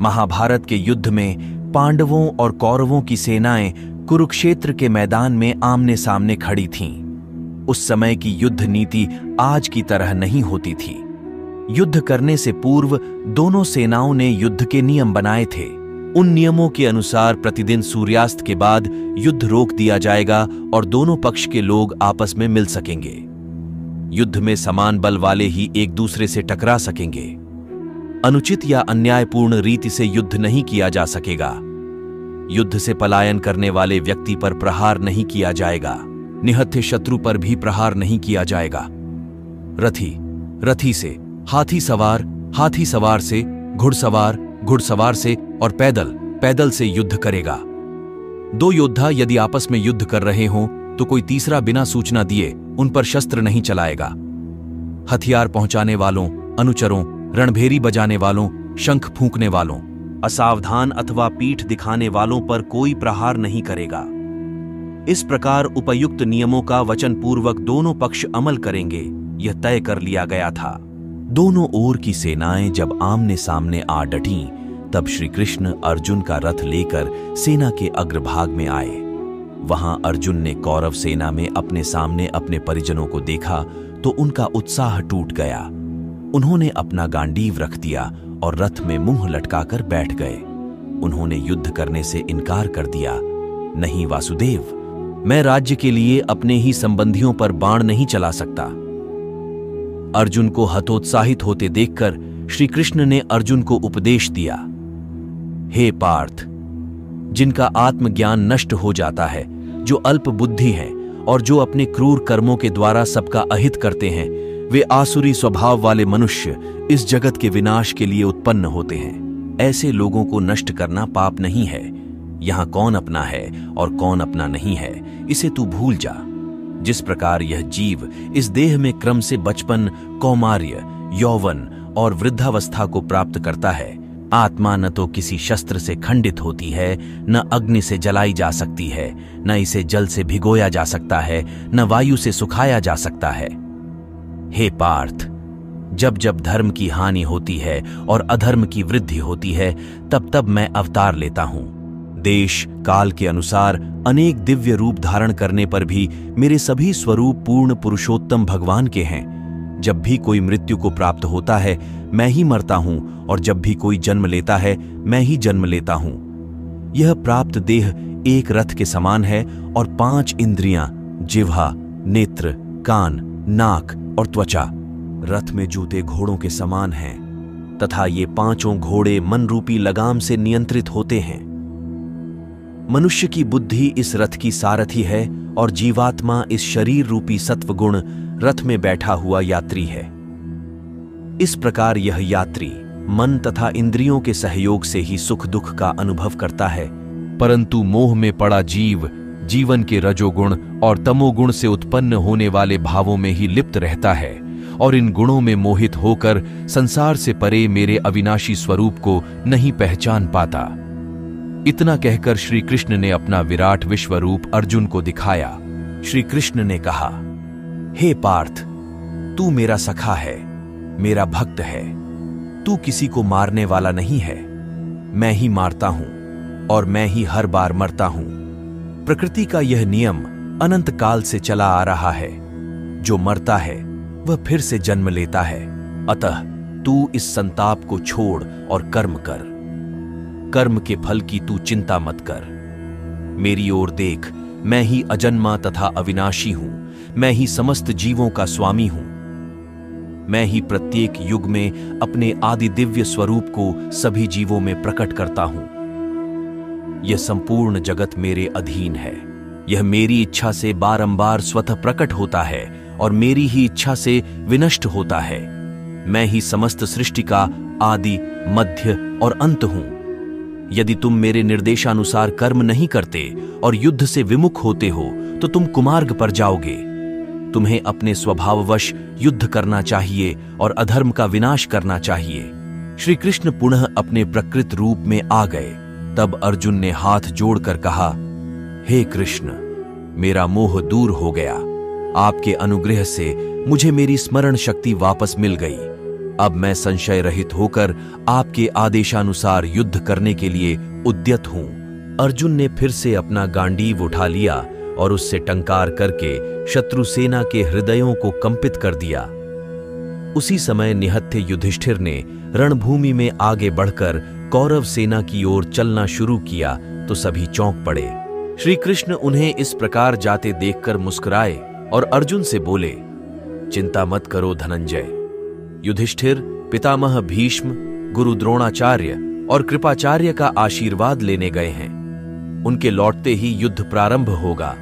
महाभारत के युद्ध में पांडवों और कौरवों की सेनाएं कुरुक्षेत्र के मैदान में आमने सामने खड़ी थीं। उस समय की युद्ध नीति आज की तरह नहीं होती थी। युद्ध करने से पूर्व दोनों सेनाओं ने युद्ध के नियम बनाए थे। उन नियमों के अनुसार प्रतिदिन सूर्यास्त के बाद युद्ध रोक दिया जाएगा और दोनों पक्ष के लोग आपस में मिल सकेंगे। युद्ध में समान बल वाले ही एक दूसरे से टकरा सकेंगे। अनुचित या अन्यायपूर्ण रीति से युद्ध नहीं किया जा सकेगा। युद्ध से पलायन करने वाले व्यक्ति पर प्रहार नहीं किया जाएगा। निहत्थे शत्रु पर भी प्रहार नहीं किया जाएगा। रथी रथी से, हाथी सवार से, घुड़सवार से और पैदल से युद्ध करेगा। दो योद्धा यदि आपस में युद्ध कर रहे हों तो कोई तीसरा बिना सूचना दिए उन पर शस्त्र नहीं चलाएगा। हथियार पहुंचाने वालों, अनुचरों, रणभेरी बजाने वालों, शंख फूंकने वालों, असावधान अथवा पीठ दिखाने वालों पर कोई प्रहार नहीं करेगा। इस प्रकार उपयुक्त नियमों का वचनपूर्वक दोनों पक्ष अमल करेंगे, यह तय कर लिया गया था। दोनों ओर की सेनाएं जब आमने सामने आ डटीं, तब श्री कृष्ण अर्जुन का रथ लेकर सेना के अग्रभाग में आए। वहां अर्जुन ने कौरव सेना में अपने सामने अपने परिजनों को देखा तो उनका उत्साह टूट गया। उन्होंने अपना गांडीव रख दिया और रथ में मुंह लटकाकर बैठ गए। उन्होंने युद्ध करने से इनकार कर दिया। नहीं वासुदेव, मैं राज्य के लिए अपने ही संबंधियों पर बाण नहीं चला सकता। अर्जुन को हतोत्साहित होते देखकर श्री कृष्ण ने अर्जुन को उपदेश दिया। हे पार्थ, जिनका आत्मज्ञान नष्ट हो जाता है, जो अल्प बुद्धि हैं और जो अपने क्रूर कर्मों के द्वारा सबका अहित करते हैं, वे आसुरी स्वभाव वाले मनुष्य इस जगत के विनाश के लिए उत्पन्न होते हैं। ऐसे लोगों को नष्ट करना पाप नहीं है। यहां कौन अपना है और कौन अपना नहीं है, इसे तू भूल जा। जिस प्रकार यह जीव इस देह में क्रम से बचपन, कौमार्य, यौवन और वृद्धावस्था को प्राप्त करता है, आत्मा न तो किसी शस्त्र से खंडित होती है, न अग्नि से जलाई जा सकती है, न इसे जल से भिगोया जा सकता है, न वायु से सुखाया जा सकता है। हे पार्थ, जब जब धर्म की हानि होती है और अधर्म की वृद्धि होती है, तब तब मैं अवतार लेता हूं। देश काल के अनुसार अनेक दिव्य रूप धारण करने पर भी मेरे सभी स्वरूप पूर्ण पुरुषोत्तम भगवान के हैं। जब भी कोई मृत्यु को प्राप्त होता है, मैं ही मरता हूं, और जब भी कोई जन्म लेता है, मैं ही जन्म लेता हूं। यह प्राप्त देह एक रथ के समान है और 5 इंद्रियां, जिह्वा, नेत्र, कान, नाक और त्वचा रथ में जूते घोड़ों के समान हैं, तथा ये 5 घोड़े मन रूपी लगाम से नियंत्रित होते हैं। मनुष्य की बुद्धि इस रथ की सारथी है और जीवात्मा इस शरीर रूपी सत्वगुण रथ में बैठा हुआ यात्री है। इस प्रकार यह यात्री मन तथा इंद्रियों के सहयोग से ही सुख दुख का अनुभव करता है, परंतु मोह में पड़ा जीव जीवन के रजोगुण और तमोगुण से उत्पन्न होने वाले भावों में ही लिप्त रहता है और इन गुणों में मोहित होकर संसार से परे मेरे अविनाशी स्वरूप को नहीं पहचान पाता। इतना कहकर श्री कृष्ण ने अपना विराट विश्वरूप अर्जुन को दिखाया। श्री कृष्ण ने कहा, हे पार्थ, तू मेरा सखा है, मेरा भक्त है। तू किसी को मारने वाला नहीं है। मैं ही मारता हूं और मैं ही हर बार मरता हूं। प्रकृति का यह नियम अनंत काल से चला आ रहा है। जो मरता है वह फिर से जन्म लेता है। अतः तू इस संताप को छोड़ और कर्म कर। कर्म के फल की तू चिंता मत कर। मेरी ओर देख, मैं ही अजन्मा तथा अविनाशी हूं। मैं ही समस्त जीवों का स्वामी हूं। मैं ही प्रत्येक युग में अपने आदि दिव्य स्वरूप को सभी जीवों में प्रकट करता हूं। यह संपूर्ण जगत मेरे अधीन है। यह मेरी इच्छा से बारंबार स्वतः प्रकट होता है और मेरी ही इच्छा से विनष्ट होता है। मैं ही समस्त सृष्टि का आदि, मध्य और अंत हूं। यदि तुम मेरे निर्देशानुसार कर्म नहीं करते और युद्ध से विमुख होते हो तो तुम कुमार्ग पर जाओगे। तुम्हें अपने स्वभाववश युद्ध करना चाहिए और अधर्म का विनाश करना चाहिए। श्री कृष्ण पुनः अपने प्रकृत रूप में आ गए। तब अर्जुन ने हाथ जोड़कर कहा, हे कृष्ण, मेरा मोह दूर हो गया। आपके अनुग्रह से मुझे मेरी स्मरण शक्ति वापस मिल गई। अब मैं संशय रहित होकर आपके आदेशानुसार युद्ध करने के लिए उद्यत हूं। अर्जुन ने फिर से अपना गांडीव उठा लिया और उससे टंकार करके शत्रु सेना के हृदयों को कंपित कर दिया। उसी समय निहत्थे युधिष्ठिर ने रणभूमि में आगे बढ़कर कौरव सेना की ओर चलना शुरू किया तो सभी चौंक पड़े। श्री कृष्ण उन्हें इस प्रकार जाते देखकर मुस्कुराए और अर्जुन से बोले, चिंता मत करो धनंजय। युधिष्ठिर पितामह भीष्म, गुरु द्रोणाचार्य और कृपाचार्य का आशीर्वाद लेने गए हैं। उनके लौटते ही युद्ध प्रारंभ होगा।